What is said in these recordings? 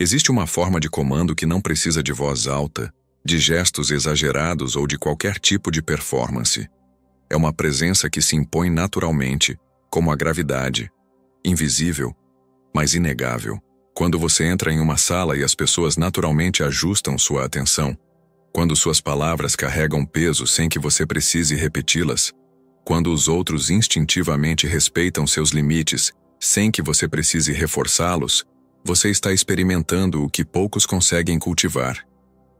Existe uma forma de comando que não precisa de voz alta, de gestos exagerados ou de qualquer tipo de performance. É uma presença que se impõe naturalmente, como a gravidade, invisível, mas inegável. Quando você entra em uma sala e as pessoas naturalmente ajustam sua atenção, quando suas palavras carregam peso sem que você precise repeti-las, quando os outros instintivamente respeitam seus limites sem que você precise reforçá-los, você está experimentando o que poucos conseguem cultivar.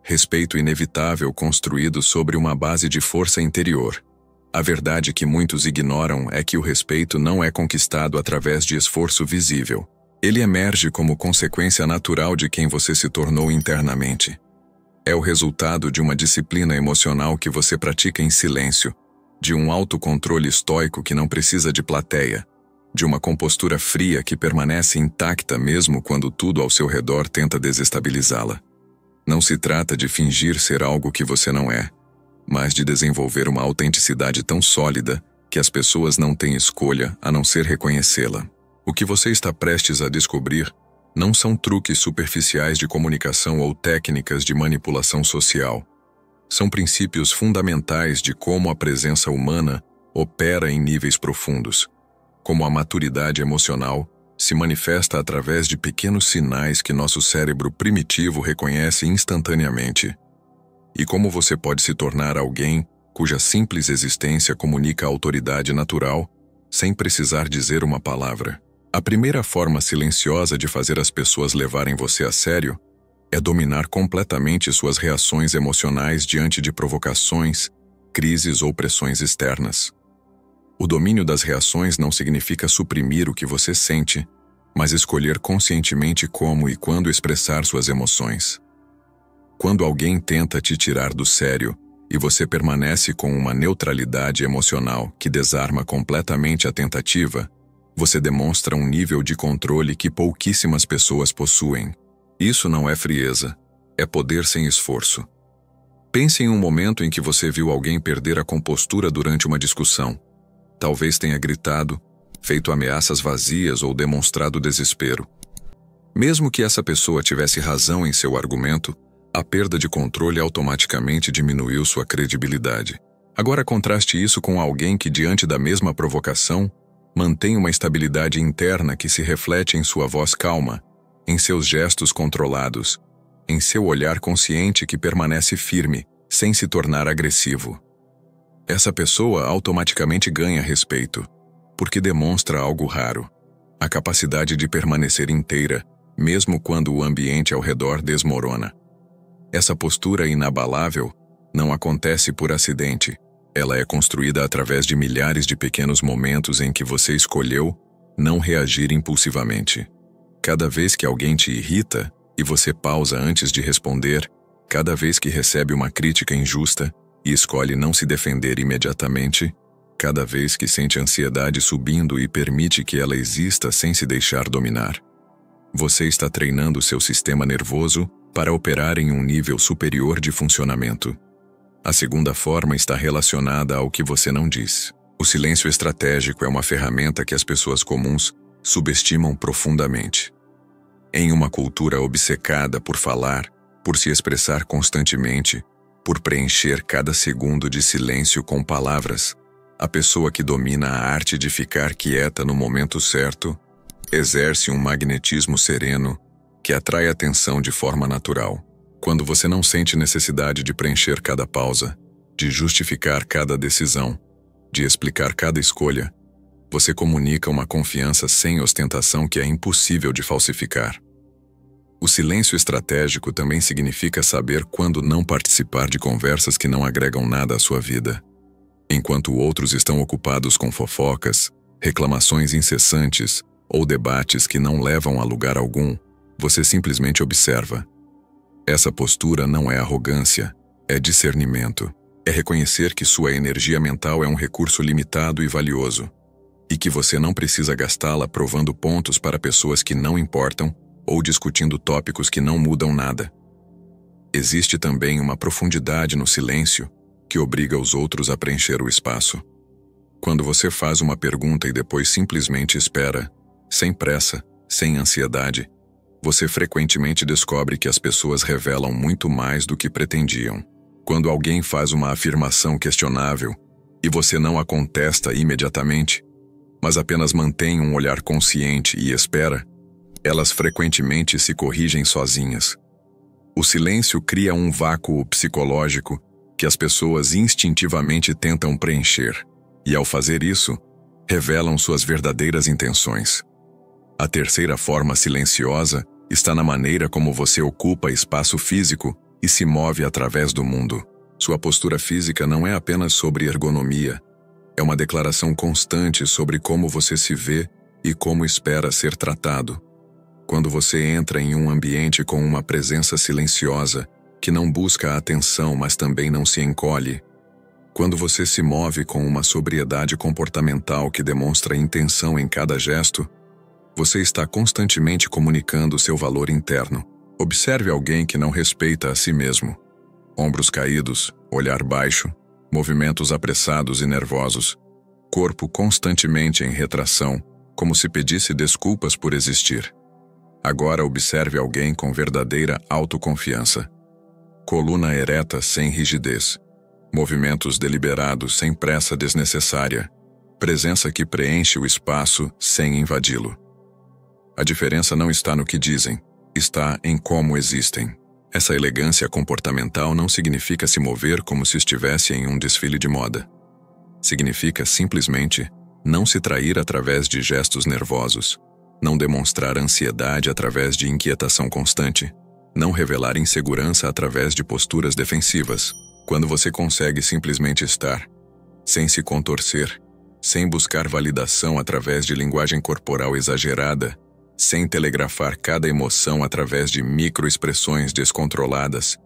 Respeito inevitável construído sobre uma base de força interior. A verdade que muitos ignoram é que o respeito não é conquistado através de esforço visível. Ele emerge como consequência natural de quem você se tornou internamente. É o resultado de uma disciplina emocional que você pratica em silêncio, de um autocontrole estoico que não precisa de plateia, de uma compostura fria que permanece intacta mesmo quando tudo ao seu redor tenta desestabilizá-la. Não se trata de fingir ser algo que você não é, mas de desenvolver uma autenticidade tão sólida que as pessoas não têm escolha a não ser reconhecê-la. O que você está prestes a descobrir não são truques superficiais de comunicação ou técnicas de manipulação social. São princípios fundamentais de como a presença humana opera em níveis profundos, como a maturidade emocional se manifesta através de pequenos sinais que nosso cérebro primitivo reconhece instantaneamente, e como você pode se tornar alguém cuja simples existência comunica autoridade natural sem precisar dizer uma palavra. A primeira forma silenciosa de fazer as pessoas levarem você a sério é dominar completamente suas reações emocionais diante de provocações, crises ou pressões externas. O domínio das reações não significa suprimir o que você sente, mas escolher conscientemente como e quando expressar suas emoções. Quando alguém tenta te tirar do sério e você permanece com uma neutralidade emocional que desarma completamente a tentativa, você demonstra um nível de controle que pouquíssimas pessoas possuem. Isso não é frieza, é poder sem esforço. Pense em um momento em que você viu alguém perder a compostura durante uma discussão. Talvez tenha gritado, feito ameaças vazias ou demonstrado desespero. Mesmo que essa pessoa tivesse razão em seu argumento, a perda de controle automaticamente diminuiu sua credibilidade. Agora contraste isso com alguém que, diante da mesma provocação, mantém uma estabilidade interna que se reflete em sua voz calma, em seus gestos controlados, em seu olhar consciente que permanece firme, sem se tornar agressivo. Essa pessoa automaticamente ganha respeito, porque demonstra algo raro: a capacidade de permanecer inteira, mesmo quando o ambiente ao redor desmorona. Essa postura inabalável não acontece por acidente. Ela é construída através de milhares de pequenos momentos em que você escolheu não reagir impulsivamente. Cada vez que alguém te irrita e você pausa antes de responder, cada vez que recebe uma crítica injusta e escolhe não se defender imediatamente, cada vez que sente ansiedade subindo e permite que ela exista sem se deixar dominar. Você está treinando seu sistema nervoso para operar em um nível superior de funcionamento. A segunda forma está relacionada ao que você não diz. O silêncio estratégico é uma ferramenta que as pessoas comuns subestimam profundamente. Em uma cultura obcecada por falar, por se expressar constantemente, por preencher cada segundo de silêncio com palavras, a pessoa que domina a arte de ficar quieta no momento certo exerce um magnetismo sereno que atrai atenção de forma natural. Quando você não sente necessidade de preencher cada pausa, de justificar cada decisão, de explicar cada escolha, você comunica uma confiança sem ostentação que é impossível de falsificar. O silêncio estratégico também significa saber quando não participar de conversas que não agregam nada à sua vida. Enquanto outros estão ocupados com fofocas, reclamações incessantes ou debates que não levam a lugar algum, você simplesmente observa. Essa postura não é arrogância, é discernimento. É reconhecer que sua energia mental é um recurso limitado e valioso, e que você não precisa gastá-la provando pontos para pessoas que não importam ou discutindo tópicos que não mudam nada. Existe também uma profundidade no silêncio que obriga os outros a preencher o espaço. Quando você faz uma pergunta e depois simplesmente espera, sem pressa, sem ansiedade, Você frequentemente descobre que as pessoas revelam muito mais do que pretendiam. Quando alguém faz uma afirmação questionável e você não a contesta imediatamente, mas apenas mantém um olhar consciente e espera, elas frequentemente se corrigem sozinhas. O silêncio cria um vácuo psicológico que as pessoas instintivamente tentam preencher, e ao fazer isso, revelam suas verdadeiras intenções. A terceira forma silenciosa está na maneira como você ocupa espaço físico e se move através do mundo. Sua postura física não é apenas sobre ergonomia, é uma declaração constante sobre como você se vê e como espera ser tratado. Quando você entra em um ambiente com uma presença silenciosa, que não busca a atenção, mas também não se encolhe, quando você se move com uma sobriedade comportamental que demonstra intenção em cada gesto, você está constantemente comunicando seu valor interno. Observe alguém que não respeita a si mesmo. Ombros caídos, olhar baixo, movimentos apressados e nervosos, corpo constantemente em retração, como se pedisse desculpas por existir. Agora observe alguém com verdadeira autoconfiança. Coluna ereta sem rigidez, movimentos deliberados sem pressa desnecessária, presença que preenche o espaço sem invadi-lo. A diferença não está no que dizem, está em como existem. Essa elegância comportamental não significa se mover como se estivesse em um desfile de moda. Significa simplesmente não se trair através de gestos nervosos, não demonstrar ansiedade através de inquietação constante, não revelar insegurança através de posturas defensivas. Quando você consegue simplesmente estar, sem se contorcer, sem buscar validação através de linguagem corporal exagerada, sem telegrafar cada emoção através de microexpressões descontroladas,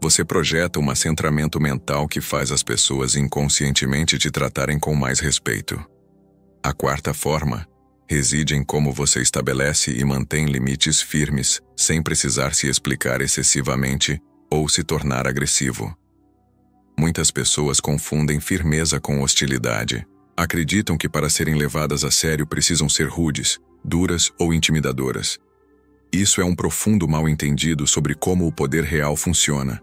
você projeta um centramento mental que faz as pessoas inconscientemente te tratarem com mais respeito. A quarta forma reside em como você estabelece e mantém limites firmes, sem precisar se explicar excessivamente ou se tornar agressivo. Muitas pessoas confundem firmeza com hostilidade. Acreditam que para serem levadas a sério precisam ser rudes, duras ou intimidadoras. Isso é um profundo mal-entendido sobre como o poder real funciona.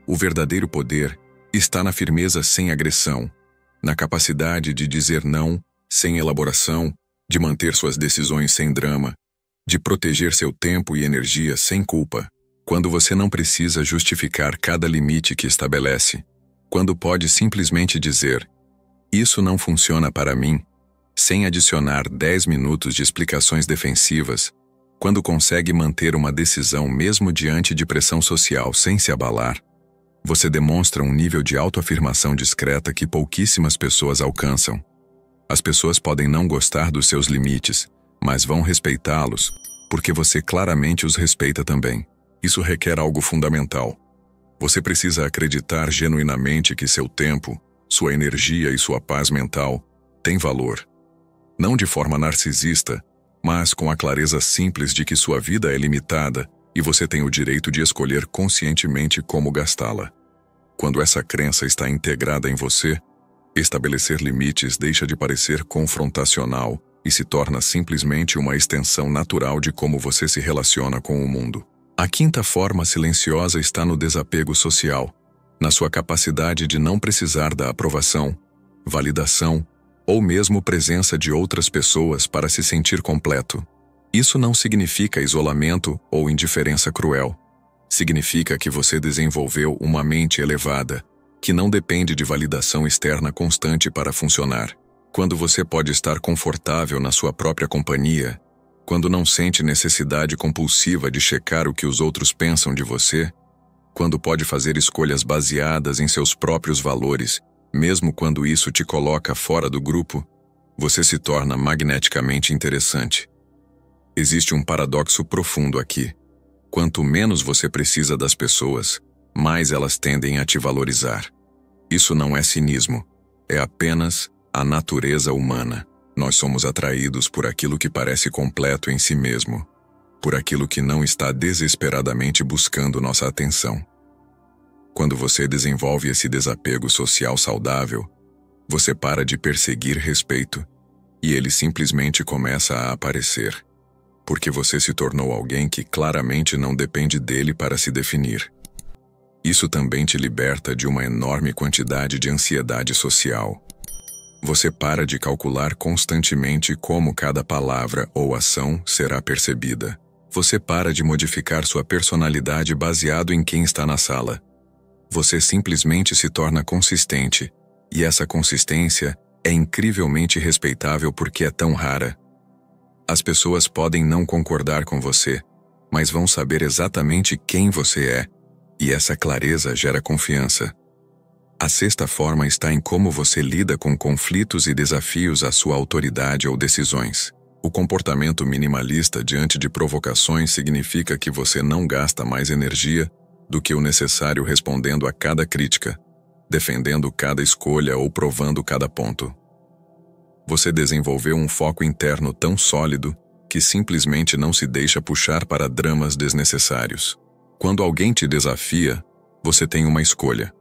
O verdadeiro poder está na firmeza sem agressão, na capacidade de dizer não sem elaboração, de manter suas decisões sem drama, de proteger seu tempo e energia sem culpa, quando você não precisa justificar cada limite que estabelece, quando pode simplesmente dizer, isso não funciona para mim, sem adicionar 10 minutos de explicações defensivas, quando consegue manter uma decisão mesmo diante de pressão social sem se abalar, você demonstra um nível de autoafirmação discreta que pouquíssimas pessoas alcançam. As pessoas podem não gostar dos seus limites, mas vão respeitá-los, porque você claramente os respeita também. Isso requer algo fundamental. Você precisa acreditar genuinamente que seu tempo, sua energia e sua paz mental têm valor. Não de forma narcisista, mas com a clareza simples de que sua vida é limitada e você tem o direito de escolher conscientemente como gastá-la. Quando essa crença está integrada em você, estabelecer limites deixa de parecer confrontacional e se torna simplesmente uma extensão natural de como você se relaciona com o mundo. A quinta forma silenciosa está no desapego social, na sua capacidade de não precisar da aprovação, validação ou mesmo presença de outras pessoas para se sentir completo. Isso não significa isolamento ou indiferença cruel. Significa que você desenvolveu uma mente elevada, que não depende de validação externa constante para funcionar. Quando você pode estar confortável na sua própria companhia, quando não sente necessidade compulsiva de checar o que os outros pensam de você, quando pode fazer escolhas baseadas em seus próprios valores, mesmo quando isso te coloca fora do grupo, você se torna magneticamente interessante. Existe um paradoxo profundo aqui. Quanto menos você precisa das pessoas, mais elas tendem a te valorizar. Isso não é cinismo, é apenas a natureza humana. Nós somos atraídos por aquilo que parece completo em si mesmo, por aquilo que não está desesperadamente buscando nossa atenção. Quando você desenvolve esse desapego social saudável, você para de perseguir respeito e ele simplesmente começa a aparecer. porque você se tornou alguém que claramente não depende dele para se definir. Isso também te liberta de uma enorme quantidade de ansiedade social. Você para de calcular constantemente como cada palavra ou ação será percebida. Você para de modificar sua personalidade baseado em quem está na sala. Você simplesmente se torna consistente, e essa consistência é incrivelmente respeitável porque é tão rara. As pessoas podem não concordar com você, mas vão saber exatamente quem você é, e essa clareza gera confiança. A sexta forma está em como você lida com conflitos e desafios à sua autoridade ou decisões. O comportamento minimalista diante de provocações significa que você não gasta mais energia do que o necessário respondendo a cada crítica, defendendo cada escolha ou provando cada ponto. Você desenvolveu um foco interno tão sólido que simplesmente não se deixa puxar para dramas desnecessários. Quando alguém te desafia, você tem uma escolha.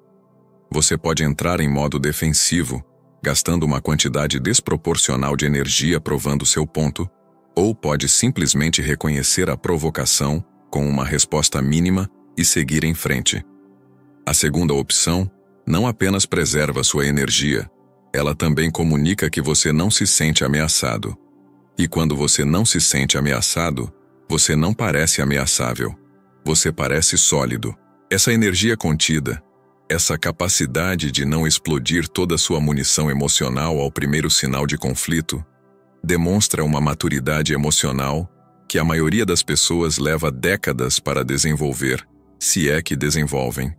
Você pode entrar em modo defensivo, gastando uma quantidade desproporcional de energia provando seu ponto, ou pode simplesmente reconhecer a provocação com uma resposta mínima e seguir em frente. A segunda opção não apenas preserva sua energia, ela também comunica que você não se sente ameaçado. E quando você não se sente ameaçado, você não parece ameaçável. Você parece sólido. Essa energia contida, essa capacidade de não explodir toda sua munição emocional ao primeiro sinal de conflito, demonstra uma maturidade emocional que a maioria das pessoas leva décadas para desenvolver, se é que desenvolvem.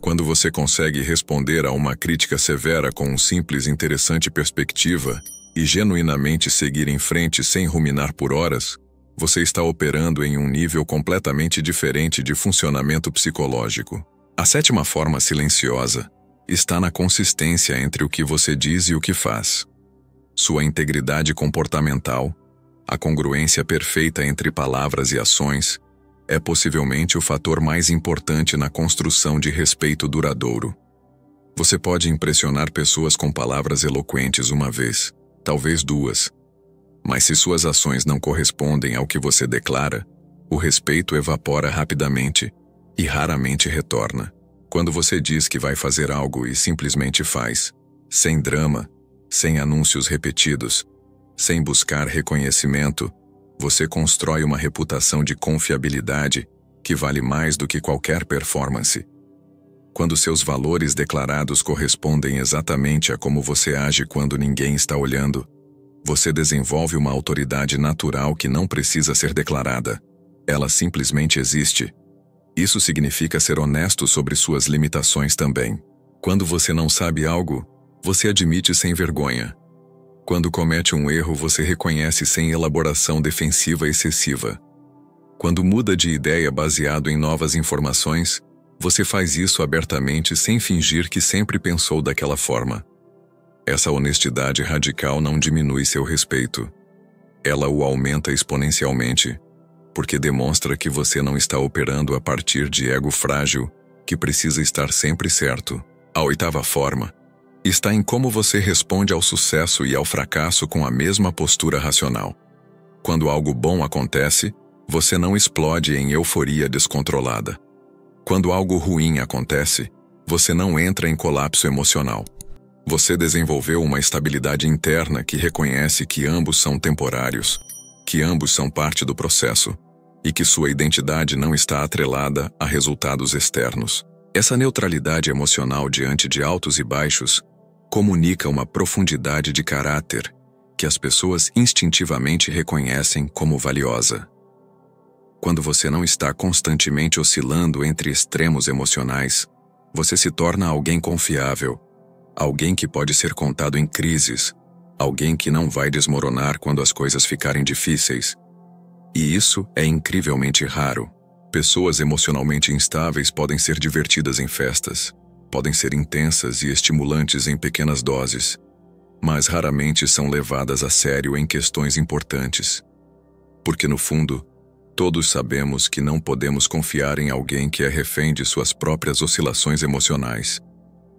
Quando você consegue responder a uma crítica severa com um simples e interessante perspectiva e genuinamente seguir em frente sem ruminar por horas, você está operando em um nível completamente diferente de funcionamento psicológico. A sétima forma silenciosa está na consistência entre o que você diz e o que faz. Sua integridade comportamental, a congruência perfeita entre palavras e ações, é possivelmente o fator mais importante na construção de respeito duradouro. Você pode impressionar pessoas com palavras eloquentes uma vez, talvez duas, mas se suas ações não correspondem ao que você declara, o respeito evapora rapidamente e raramente retorna. Quando você diz que vai fazer algo e simplesmente faz, sem drama, sem anúncios repetidos, sem buscar reconhecimento, você constrói uma reputação de confiabilidade que vale mais do que qualquer performance. Quando seus valores declarados correspondem exatamente a como você age quando ninguém está olhando, você desenvolve uma autoridade natural que não precisa ser declarada. Ela simplesmente existe. Isso significa ser honesto sobre suas limitações também. Quando você não sabe algo, você admite sem vergonha. Quando comete um erro, você reconhece sem elaboração defensiva excessiva. Quando muda de ideia baseado em novas informações, você faz isso abertamente sem fingir que sempre pensou daquela forma. Essa honestidade radical não diminui seu respeito. Ela o aumenta exponencialmente, porque demonstra que você não está operando a partir de ego frágil, que precisa estar sempre certo. A oitava forma está em como você responde ao sucesso e ao fracasso com a mesma postura racional. Quando algo bom acontece, você não explode em euforia descontrolada. Quando algo ruim acontece, você não entra em colapso emocional. Você desenvolveu uma estabilidade interna que reconhece que ambos são temporários, que ambos são parte do processo, e que sua identidade não está atrelada a resultados externos. Essa neutralidade emocional diante de altos e baixos comunica uma profundidade de caráter que as pessoas instintivamente reconhecem como valiosa. Quando você não está constantemente oscilando entre extremos emocionais, você se torna alguém confiável, alguém que pode ser contado em crises, alguém que não vai desmoronar quando as coisas ficarem difíceis. E isso é incrivelmente raro. Pessoas emocionalmente instáveis podem ser divertidas em festas, podem ser intensas e estimulantes em pequenas doses, mas raramente são levadas a sério em questões importantes. Porque, no fundo, todos sabemos que não podemos confiar em alguém que é refém de suas próprias oscilações emocionais.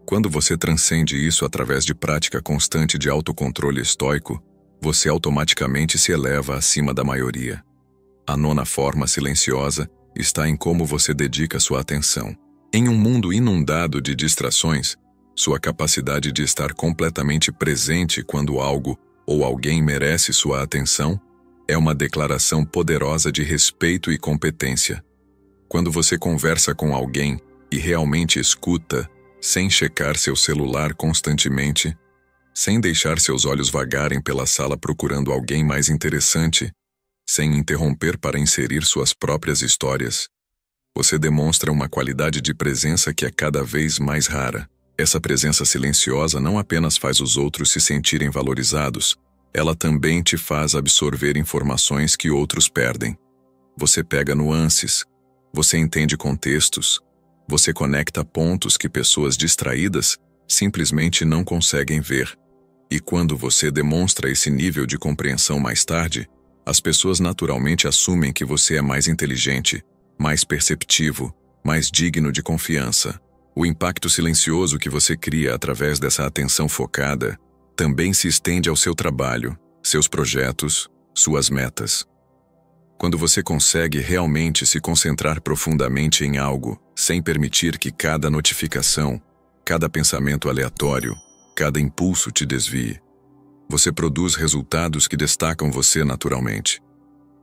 Quando você transcende isso através de prática constante de autocontrole estoico, você automaticamente se eleva acima da maioria. A nona forma silenciosa está em como você dedica sua atenção. Em um mundo inundado de distrações, sua capacidade de estar completamente presente quando algo ou alguém merece sua atenção é uma declaração poderosa de respeito e competência. Quando você conversa com alguém e realmente escuta, sem checar seu celular constantemente, sem deixar seus olhos vagarem pela sala procurando alguém mais interessante, sem interromper para inserir suas próprias histórias, você demonstra uma qualidade de presença que é cada vez mais rara. Essa presença silenciosa não apenas faz os outros se sentirem valorizados, ela também te faz absorver informações que outros perdem. Você pega nuances, você entende contextos, você conecta pontos que pessoas distraídas simplesmente não conseguem ver. E quando você demonstra esse nível de compreensão mais tarde, as pessoas naturalmente assumem que você é mais inteligente, mais perceptivo, mais digno de confiança. O impacto silencioso que você cria através dessa atenção focada também se estende ao seu trabalho, seus projetos, suas metas. Quando você consegue realmente se concentrar profundamente em algo, sem permitir que cada notificação, cada pensamento aleatório, cada impulso te desvie, você produz resultados que destacam você naturalmente.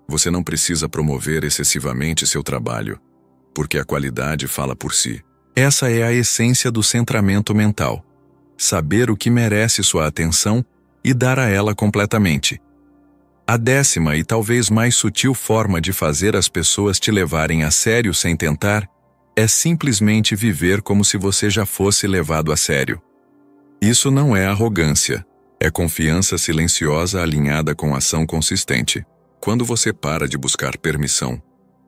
Você não precisa promover excessivamente seu trabalho, porque a qualidade fala por si. Essa é a essência do centramento mental. Saber o que merece sua atenção e dar a ela completamente. A 10ª e talvez mais sutil forma de fazer as pessoas te levarem a sério sem tentar é simplesmente viver como se você já fosse levado a sério. Isso não é arrogância, é confiança silenciosa alinhada com ação consistente. Quando você para de buscar permissão,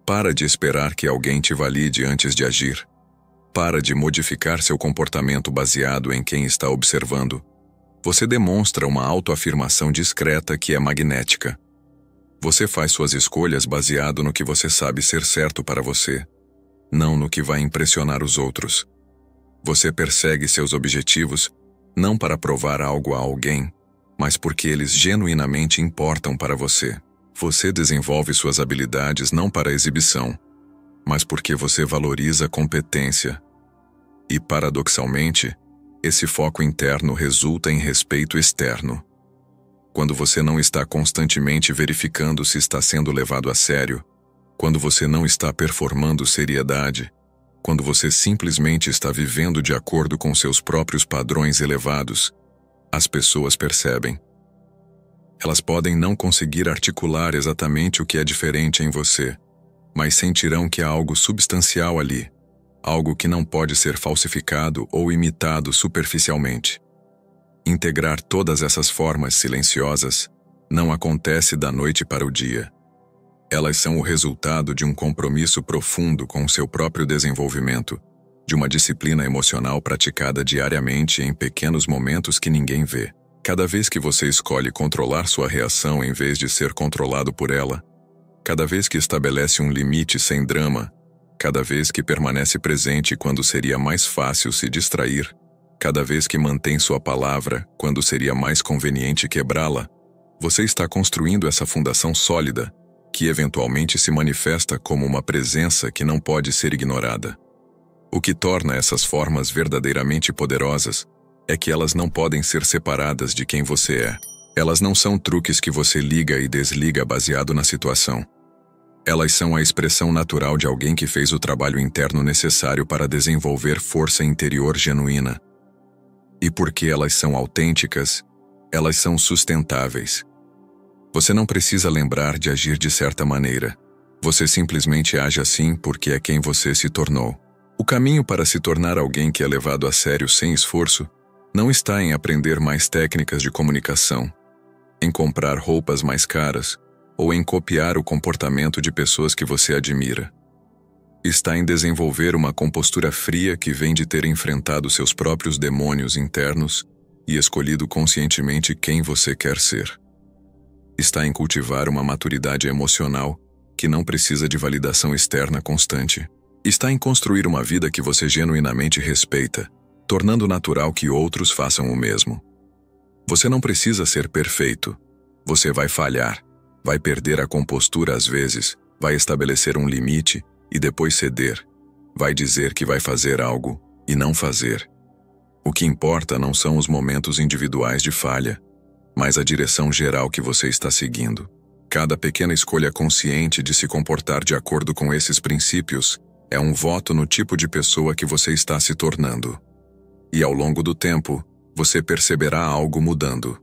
para de esperar que alguém te valide antes de agir, para de modificar seu comportamento baseado em quem está observando, você demonstra uma autoafirmação discreta que é magnética. Você faz suas escolhas baseado no que você sabe ser certo para você, não no que vai impressionar os outros. Você persegue seus objetivos não para provar algo a alguém, mas porque eles genuinamente importam para você. Você desenvolve suas habilidades não para exibição, mas porque você valoriza a competência. E, paradoxalmente, esse foco interno resulta em respeito externo. Quando você não está constantemente verificando se está sendo levado a sério, quando você não está performando seriedade, quando você simplesmente está vivendo de acordo com seus próprios padrões elevados, as pessoas percebem. Elas podem não conseguir articular exatamente o que é diferente em você, mas sentirão que há algo substancial ali, algo que não pode ser falsificado ou imitado superficialmente. Integrar todas essas formas silenciosas não acontece da noite para o dia. Elas são o resultado de um compromisso profundo com o seu próprio desenvolvimento, de uma disciplina emocional praticada diariamente em pequenos momentos que ninguém vê. Cada vez que você escolhe controlar sua reação em vez de ser controlado por ela, cada vez que estabelece um limite sem drama, cada vez que permanece presente quando seria mais fácil se distrair, cada vez que mantém sua palavra quando seria mais conveniente quebrá-la, você está construindo essa fundação sólida, que eventualmente se manifesta como uma presença que não pode ser ignorada. O que torna essas formas verdadeiramente poderosas é que elas não podem ser separadas de quem você é. Elas não são truques que você liga e desliga baseado na situação. Elas são a expressão natural de alguém que fez o trabalho interno necessário para desenvolver força interior genuína. E porque elas são autênticas, elas são sustentáveis. Você não precisa lembrar de agir de certa maneira. Você simplesmente age assim porque é quem você se tornou. O caminho para se tornar alguém que é levado a sério sem esforço não está em aprender mais técnicas de comunicação, em comprar roupas mais caras ou em copiar o comportamento de pessoas que você admira. Está em desenvolver uma compostura fria que vem de ter enfrentado seus próprios demônios internos e escolhido conscientemente quem você quer ser. Está em cultivar uma maturidade emocional que não precisa de validação externa constante. Está em construir uma vida que você genuinamente respeita, tornando natural que outros façam o mesmo. Você não precisa ser perfeito. Você vai falhar, vai perder a compostura às vezes, Vai estabelecer um limite e depois ceder. Vai dizer que vai fazer algo e não fazer. O que importa não são os momentos individuais de falha, mas a direção geral que você está seguindo. Cada pequena escolha consciente de se comportar de acordo com esses princípios é um voto no tipo de pessoa que você está se tornando. E ao longo do tempo, você perceberá algo mudando.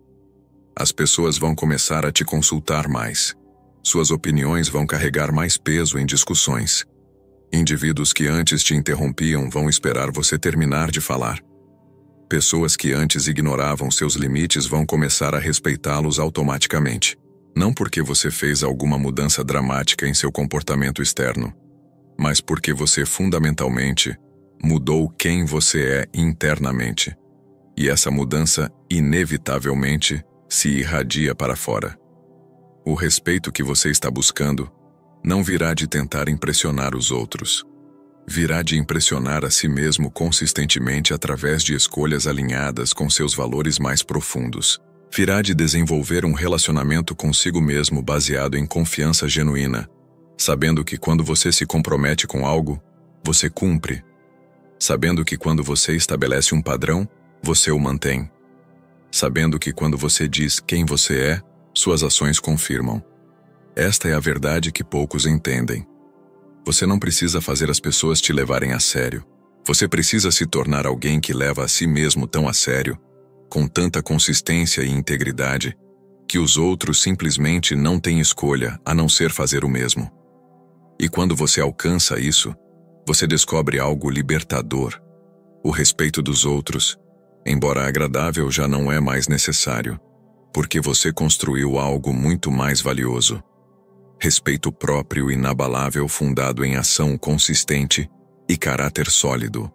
As pessoas vão começar a te consultar mais. Suas opiniões vão carregar mais peso em discussões. Indivíduos que antes te interrompiam vão esperar você terminar de falar. Pessoas que antes ignoravam seus limites vão começar a respeitá-los automaticamente. Não porque você fez alguma mudança dramática em seu comportamento externo, mas porque você fundamentalmente mudou quem você é internamente. E essa mudança, inevitavelmente, se irradia para fora. O respeito que você está buscando não virá de tentar impressionar os outros. Virá de impressionar a si mesmo consistentemente através de escolhas alinhadas com seus valores mais profundos. Virá de desenvolver um relacionamento consigo mesmo baseado em confiança genuína, sabendo que quando você se compromete com algo, você cumpre. Sabendo que quando você estabelece um padrão, você o mantém. Sabendo que quando você diz quem você é, suas ações confirmam. Esta é a verdade que poucos entendem. Você não precisa fazer as pessoas te levarem a sério. Você precisa se tornar alguém que leva a si mesmo tão a sério, com tanta consistência e integridade, que os outros simplesmente não têm escolha a não ser fazer o mesmo. E quando você alcança isso, você descobre algo libertador. O respeito dos outros, embora agradável, já não é mais necessário, porque você construiu algo muito mais valioso. Respeito próprio inabalável fundado em ação consistente e caráter sólido.